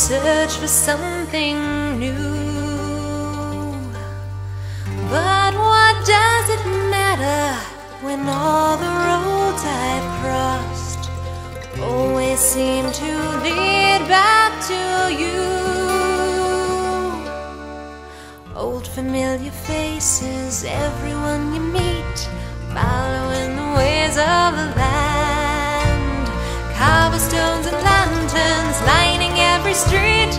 search for something new. But what does it matter when all the roads I've crossed always seem to lead back to you? Old familiar faces, everyone you meet, following the ways of the land. Cobblestones and lanterns lining every street,